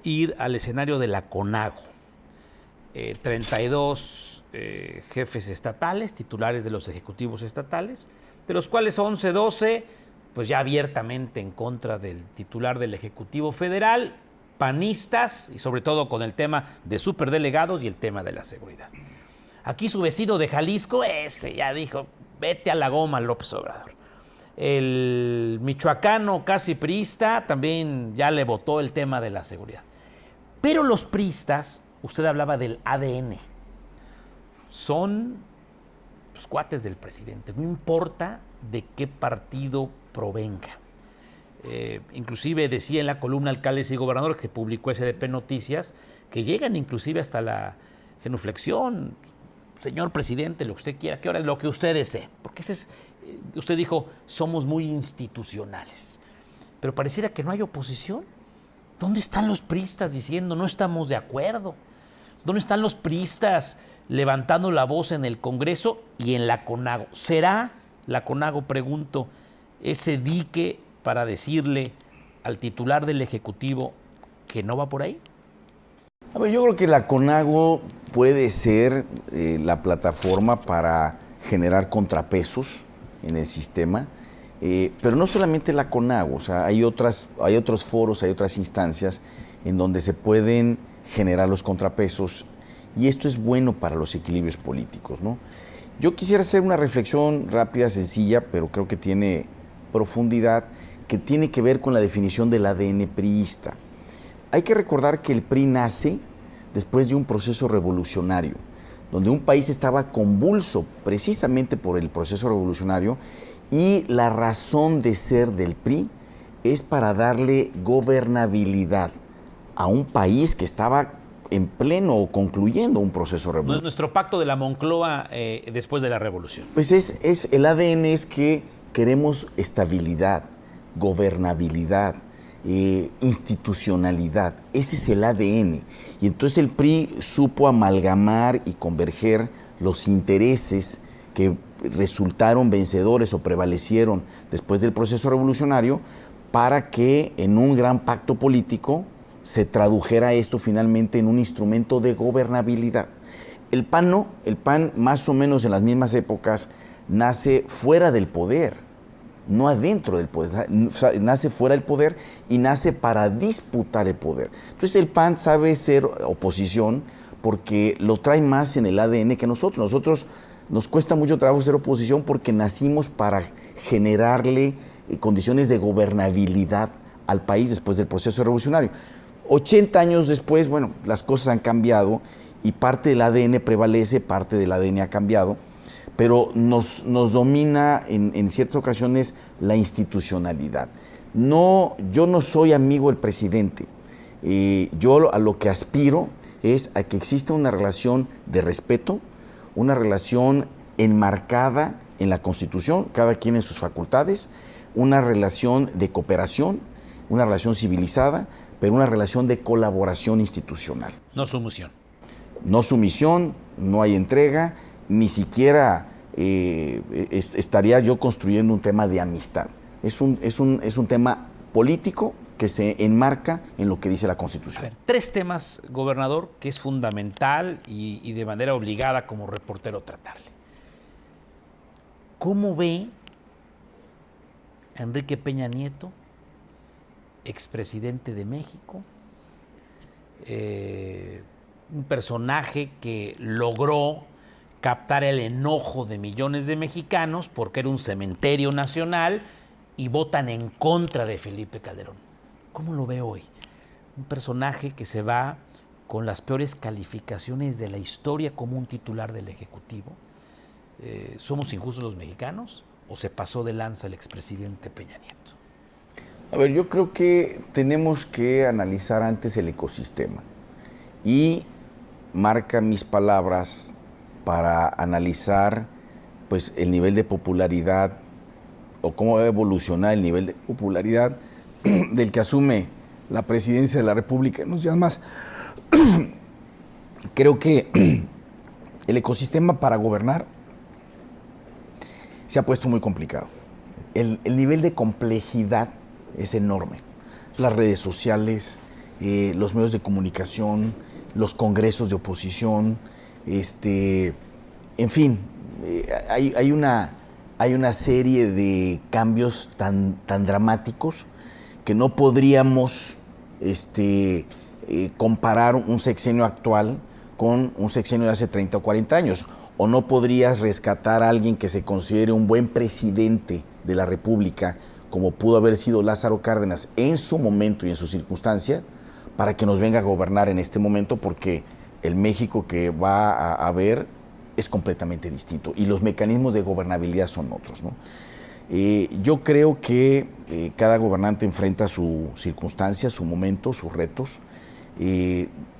ir al escenario de la CONAGO. 32 jefes estatales, titulares de los ejecutivos estatales, de los cuales 11, 12, pues ya abiertamente en contra del titular del Ejecutivo Federal, panistas y sobre todo con el tema de superdelegados y el tema de la seguridad. Aquí su vecino de Jalisco, ese ya dijo, vete a la goma, López Obrador. El michoacano casi priista también ya le votó el tema de la seguridad. Pero los priistas, usted hablaba del ADN, son pues, cuates del presidente, no importa de qué partido provenga. Inclusive decía en la columna Alcaldes y Gobernadores que publicó SDP Noticias, que llegan inclusive hasta la genuflexión. Señor presidente, lo que usted quiera, que ahora es lo que usted desee. Porque ese es, usted dijo, somos muy institucionales. Pero pareciera que no hay oposición. ¿Dónde están los priistas diciendo no estamos de acuerdo? ¿Dónde están los priistas levantando la voz en el Congreso y en la CONAGO? ¿Será la CONAGO, pregunto, ese dique para decirle al titular del Ejecutivo que no va por ahí? A ver, yo creo que la CONAGO puede ser la plataforma para generar contrapesos en el sistema, pero no solamente la CONAGO, o sea, hay otros foros, hay otras instancias en donde se pueden generar los contrapesos y esto es bueno para los equilibrios políticos, ¿no? Yo quisiera hacer una reflexión rápida, sencilla, pero creo que tiene profundidad, que tiene que ver con la definición del ADN priista. Hay que recordar que el PRI nace después de un proceso revolucionario, donde un país estaba convulso precisamente por el proceso revolucionario y la razón de ser del PRI es para darle gobernabilidad a un país que estaba en pleno o concluyendo un proceso revolucionario. Nuestro pacto de la Moncloa después de la revolución. Pues el ADN es que queremos estabilidad, gobernabilidad, institucionalidad. Ese es el ADN. Y entonces el PRI supo amalgamar y converger los intereses que resultaron vencedores o prevalecieron después del proceso revolucionario para que en un gran pacto político se tradujera esto finalmente en un instrumento de gobernabilidad. El PAN no, el PAN más o menos en las mismas épocas nace fuera del poder, no adentro del poder, nace fuera del poder y nace para disputar el poder. Entonces el PAN sabe ser oposición porque lo trae más en el ADN que nosotros. Nosotros nos cuesta mucho trabajo ser oposición porque nacimos para generarle condiciones de gobernabilidad al país después del proceso revolucionario. 80 años después, bueno, las cosas han cambiado y parte del ADN prevalece, parte del ADN ha cambiado, pero nos domina en ciertas ocasiones la institucionalidad. No, yo no soy amigo del presidente. Yo a lo que aspiro es a que exista una relación de respeto, una relación enmarcada en la Constitución, cada quien en sus facultades, una relación de cooperación, una relación civilizada, pero una relación de colaboración institucional. No sumisión. No sumisión, no hay entrega, ni siquiera estaría yo construyendo un tema de amistad. Es un tema político que se enmarca en lo que dice la Constitución. A ver, 3 temas, gobernador, que es fundamental y de manera obligada como reportero tratarle. ¿Cómo ve a Enrique Peña Nieto, expresidente de México, un personaje que logró captar el enojo de millones de mexicanos porque era un cementerio nacional y votan en contra de Felipe Calderón? ¿Cómo lo ve hoy? Un personaje que se va con las peores calificaciones de la historia como un titular del Ejecutivo. ¿Somos injustos los mexicanos o se pasó de lanza el expresidente Peña Nieto? A ver, yo creo que tenemos que analizar antes el ecosistema y marca mis palabras para analizar pues, el nivel de popularidad o cómo va a evolucionar el nivel de popularidad del que asume la presidencia de la República en unos días más. Creo que el ecosistema para gobernar se ha puesto muy complicado. El nivel de complejidad es enorme. Las redes sociales, los medios de comunicación, los congresos de oposición, en fin, hay una serie de cambios tan dramáticos que no podríamos comparar un sexenio actual con un sexenio de hace 30 o 40 años. O no podrías rescatar a alguien que se considere un buen presidente de la República, como pudo haber sido Lázaro Cárdenas en su momento y en su circunstancia, para que nos venga a gobernar en este momento, porque el México que va a haber es completamente distinto y los mecanismos de gobernabilidad son otros, ¿no? Yo creo que cada gobernante enfrenta su circunstancia, su momento, sus retos.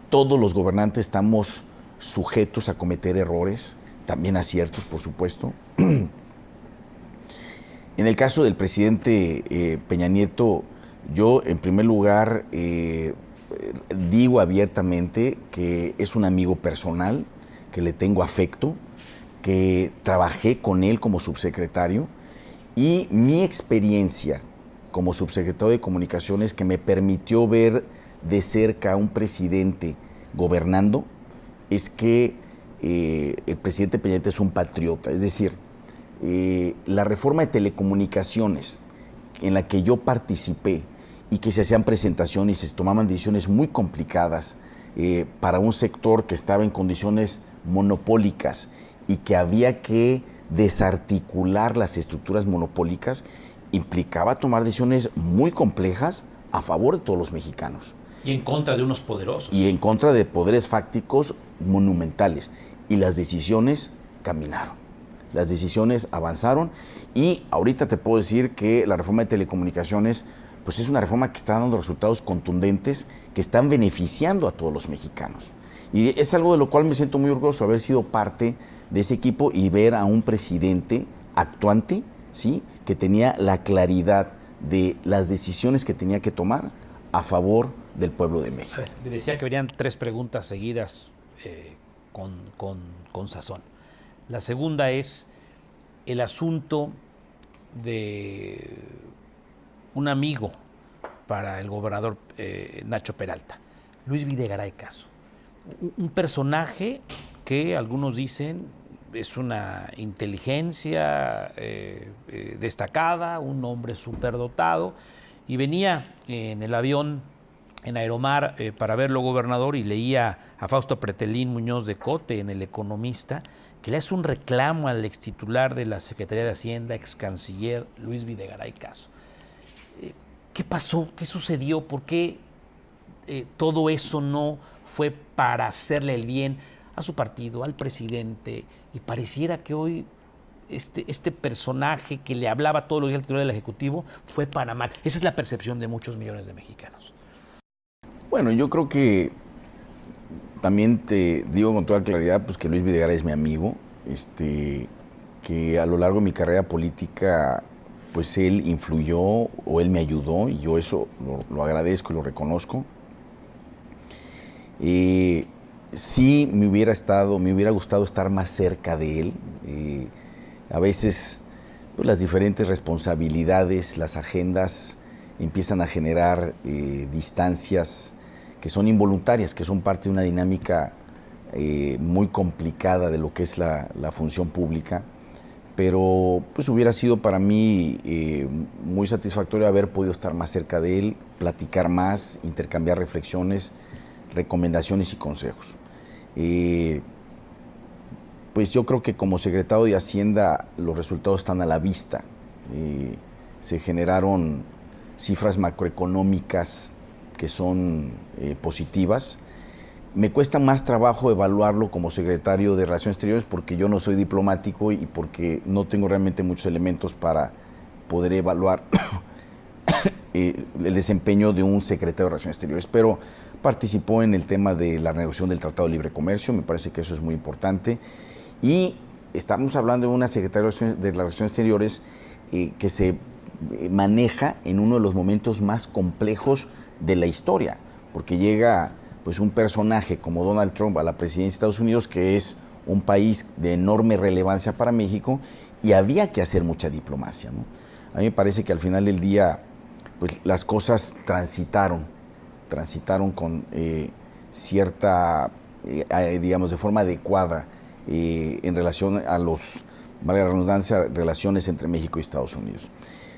Todos los gobernantes estamos sujetos a cometer errores, también aciertos, por supuesto. En el caso del presidente Peña Nieto, yo en primer lugar digo abiertamente que es un amigo personal, que le tengo afecto, que trabajé con él como subsecretario, y mi experiencia como subsecretario de Comunicaciones, que me permitió ver de cerca a un presidente gobernando, es que el presidente Peña Nieto es un patriota. Es decir, la reforma de telecomunicaciones en la que yo participé y que se hacían presentaciones y se tomaban decisiones muy complicadas para un sector que estaba en condiciones monopólicas y que había que desarticular las estructuras monopólicas, implicaba tomar decisiones muy complejas a favor de todos los mexicanos. Y en contra de unos poderosos. Y en contra de poderes fácticos monumentales. Y las decisiones caminaron, las decisiones avanzaron, y ahorita te puedo decir que la reforma de telecomunicaciones pues es una reforma que está dando resultados contundentes que están beneficiando a todos los mexicanos. Y es algo de lo cual me siento muy orgulloso, haber sido parte de ese equipo y ver a un presidente actuante, ¿sí?, que tenía la claridad de las decisiones que tenía que tomar a favor del pueblo de México. Le decía que venían 3 preguntas seguidas con sazón. La segunda es el asunto de un amigo para el gobernador Nacho Peralta, Luis Videgaray Caso. Un personaje que algunos dicen es una inteligencia destacada, un hombre superdotado, y venía en el avión en Aeromar para verlo gobernador y leía a Fausto Pretelín Muñoz de Cote en El Economista, que le hace un reclamo al extitular de la Secretaría de Hacienda, ex canciller Luis Videgaray Caso. ¿Qué pasó? ¿Qué sucedió? ¿Por qué todo eso no fue para hacerle el bien a su partido, al presidente? Y pareciera que hoy este personaje que le hablaba todos los días al titular del Ejecutivo fue para mal. Esa es la percepción de muchos millones de mexicanos. Bueno, yo creo que también te digo con toda claridad pues que Luis Videgaray es mi amigo, que a lo largo de mi carrera política pues él influyó o él me ayudó, y yo eso lo agradezco y lo reconozco. Sí me hubiera gustado estar más cerca de él. A veces pues, las diferentes responsabilidades, las agendas empiezan a generar distancias que son involuntarias, que son parte de una dinámica muy complicada de lo que es la función pública. Pero pues hubiera sido para mí muy satisfactorio haber podido estar más cerca de él, platicar más, intercambiar reflexiones, recomendaciones y consejos. Pues yo creo que como secretario de Hacienda los resultados están a la vista. Se generaron cifras macroeconómicas que son positivas. Me cuesta más trabajo evaluarlo como secretario de Relaciones Exteriores porque yo no soy diplomático y porque no tengo realmente muchos elementos para poder evaluar el desempeño de un secretario de Relaciones Exteriores, pero participó en el tema de la negociación del Tratado de Libre Comercio, me parece que eso es muy importante, y estamos hablando de una secretaria de las Relaciones Exteriores que se maneja en uno de los momentos más complejos de la historia, porque llega pues un personaje como Donald Trump a la presidencia de Estados Unidos, que es un país de enorme relevancia para México, y había que hacer mucha diplomacia, ¿no? A mí me parece que al final del día pues las cosas transitaron transitaron con cierta, digamos, de forma adecuada en relación a valga la redundancia, relaciones entre México y Estados Unidos.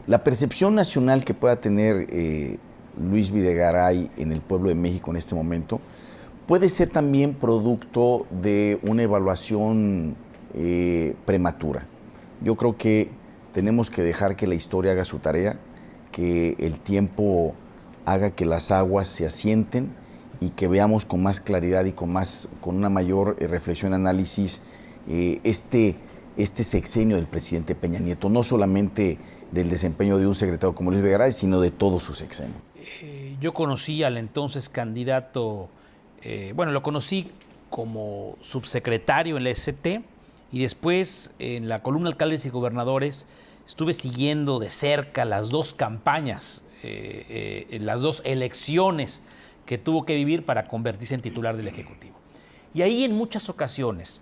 La percepción nacional que pueda tener Luis Videgaray en el pueblo de México en este momento puede ser también producto de una evaluación prematura. Yo creo que tenemos que dejar que la historia haga su tarea, que el tiempo haga que las aguas se asienten y que veamos con más claridad y con una mayor reflexión y análisis este sexenio del presidente Peña Nieto, no solamente del desempeño de un secretario como Luis Videgaray, sino de todo su sexenio. Yo conocí al entonces candidato, lo conocí como subsecretario en la ST y después en la columna Alcaldes y Gobernadores estuve siguiendo de cerca las dos campañas, las dos elecciones que tuvo que vivir para convertirse en titular del Ejecutivo. Y ahí en muchas ocasiones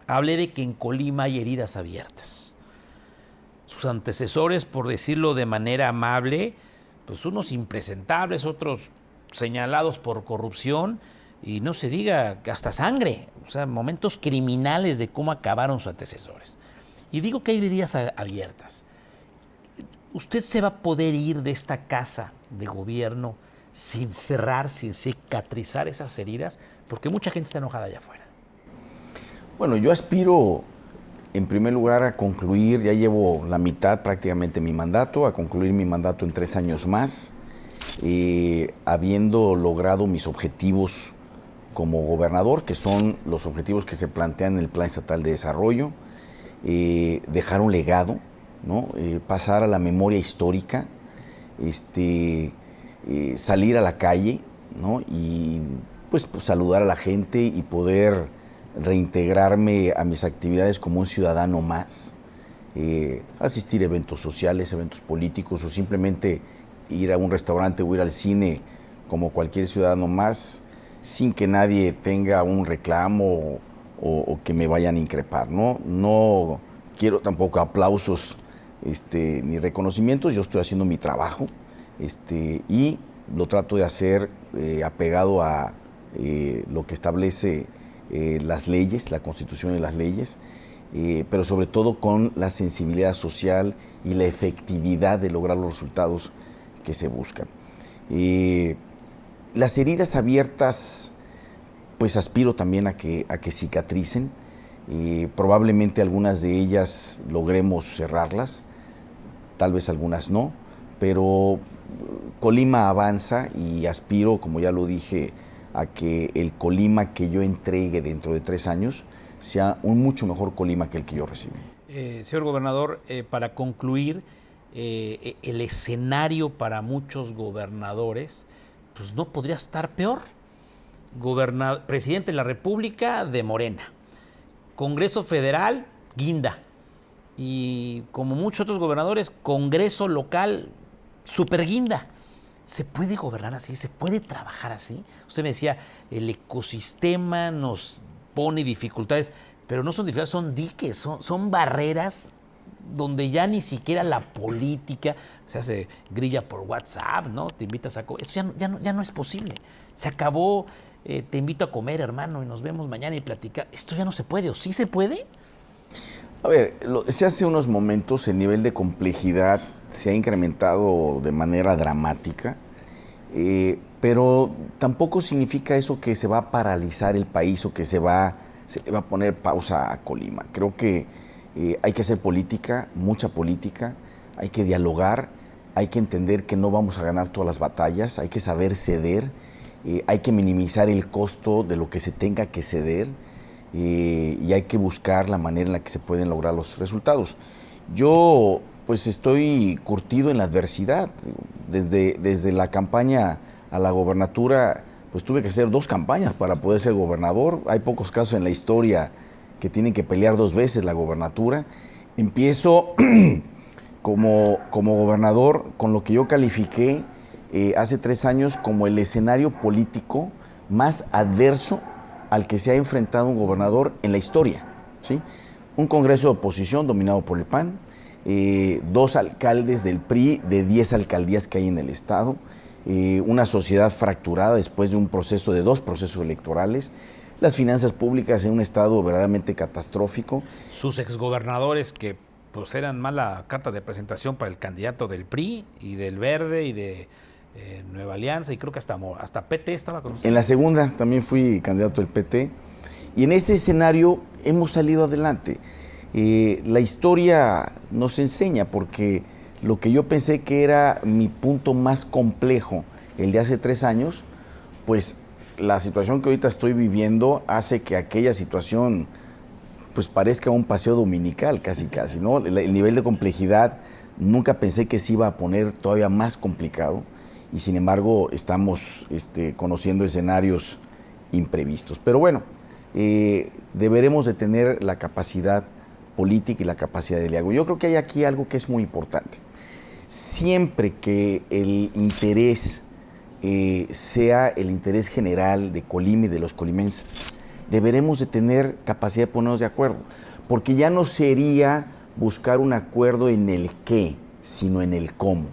hablé de que en Colima hay heridas abiertas. Sus antecesores, por decirlo de manera amable, pues unos impresentables, otros señalados por corrupción y no se diga que hasta sangre, o sea, momentos criminales de cómo acabaron sus antecesores. Y digo que hay heridas abiertas. ¿Usted se va a poder ir de esta casa de gobierno sin cerrar, sin cicatrizar esas heridas? Porque mucha gente está enojada allá afuera. Bueno, yo aspiro, en primer lugar, a concluir, ya llevo la mitad prácticamente de mi mandato, a concluir mi mandato en 3 años más, habiendo logrado mis objetivos como gobernador, que son los objetivos que se plantean en el Plan Estatal de Desarrollo, dejar un legado, ¿no? Pasar a la memoria histórica, salir a la calle, ¿no? Y pues saludar a la gente y poder reintegrarme a mis actividades como un ciudadano más, asistir a eventos sociales, eventos políticos o simplemente ir a un restaurante o ir al cine como cualquier ciudadano más, sin que nadie tenga un reclamo o que me vayan a increpar, ¿no? No quiero tampoco aplausos ni reconocimientos, yo estoy haciendo mi trabajo y lo trato de hacer apegado a lo que establece las leyes, la Constitución y las leyes, pero sobre todo con la sensibilidad social y la efectividad de lograr los resultados que se buscan. Las heridas abiertas, pues aspiro también a que cicatricen. Probablemente algunas de ellas logremos cerrarlas, tal vez algunas no, pero Colima avanza y aspiro, como ya lo dije, a que el Colima que yo entregue dentro de 3 años sea un mucho mejor Colima que el que yo recibí. Señor gobernador, para concluir, el escenario para muchos gobernadores pues no podría estar peor. Presidente de la República de Morena, Congreso Federal, guinda, y como muchos otros gobernadores, Congreso local, super guinda. ¿Se puede gobernar así? ¿Se puede trabajar así? Usted me decía, el ecosistema nos pone dificultades, pero no son dificultades, son diques, son barreras donde ya ni siquiera la política se hace grilla por WhatsApp, ¿no? Te invitas a comer. Esto ya no es posible. Se acabó, te invito a comer, hermano, y nos vemos mañana y platicar. Esto ya no se puede, ¿o sí se puede? A ver, hace unos momentos el nivel de complejidad se ha incrementado de manera dramática, pero tampoco significa eso que se va a paralizar el país o que se le va a poner pausa a Colima. Creo que hay que hacer política, mucha política, hay que dialogar, hay que entender que no vamos a ganar todas las batallas, hay que saber ceder, hay que minimizar el costo de lo que se tenga que ceder y hay que buscar la manera en la que se pueden lograr los resultados. Yo pues estoy curtido en la adversidad. Desde la campaña a la gobernatura, pues tuve que hacer 2 campañas para poder ser gobernador. Hay pocos casos en la historia que tienen que pelear 2 veces la gobernatura. Empiezo como gobernador con lo que yo califiqué hace 3 años como el escenario político más adverso al que se ha enfrentado un gobernador en la historia, ¿sí? Un congreso de oposición dominado por el PAN, 2 alcaldes del PRI de 10 alcaldías que hay en el estado, una sociedad fracturada después de un proceso de 2 procesos electorales, las finanzas públicas en un estado verdaderamente catastrófico. Sus exgobernadores que pues eran mala carta de presentación para el candidato del PRI y del Verde y de Nueva Alianza, y creo que hasta PT estaba con usted. En la segunda también fui candidato del PT, y en ese escenario hemos salido adelante. La historia nos enseña, porque lo que yo pensé que era mi punto más complejo el de hace 3 años, pues la situación que ahorita estoy viviendo hace que aquella situación pues parezca un paseo dominical casi, ¿no? El nivel de complejidad nunca pensé que se iba a poner todavía más complicado, y sin embargo estamos conociendo escenarios imprevistos. Pero bueno, deberemos de tener la capacidad política y la capacidad de diálogo. Yo creo que hay aquí algo que es muy importante. Siempre que el interés sea el interés general de Colima y de los colimenses, deberemos de tener capacidad de ponernos de acuerdo, porque ya no sería buscar un acuerdo en el qué, sino en el cómo.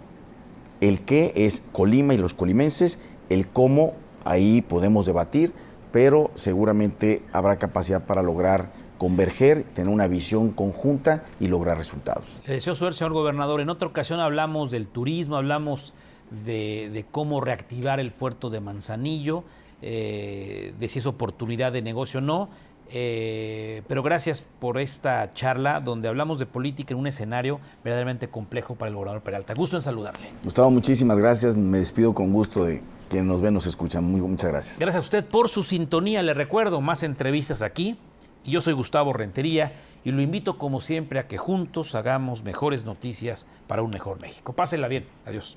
El qué es Colima y los colimenses, el cómo ahí podemos debatir, pero seguramente habrá capacidad para lograr converger, tener una visión conjunta y lograr resultados. Le deseo suerte, señor gobernador. En otra ocasión hablamos del turismo, hablamos de cómo reactivar el puerto de Manzanillo, de si es oportunidad de negocio o no. Pero gracias por esta charla donde hablamos de política en un escenario verdaderamente complejo para el gobernador Peralta. Gusto en saludarle. Gustavo, muchísimas gracias. Me despido con gusto de quienes nos ven, nos escuchan. Muchas gracias. Gracias a usted por su sintonía. Le recuerdo, más entrevistas aquí. Y yo soy Gustavo Rentería y lo invito como siempre a que juntos hagamos mejores noticias para un mejor México. Pásenla bien. Adiós.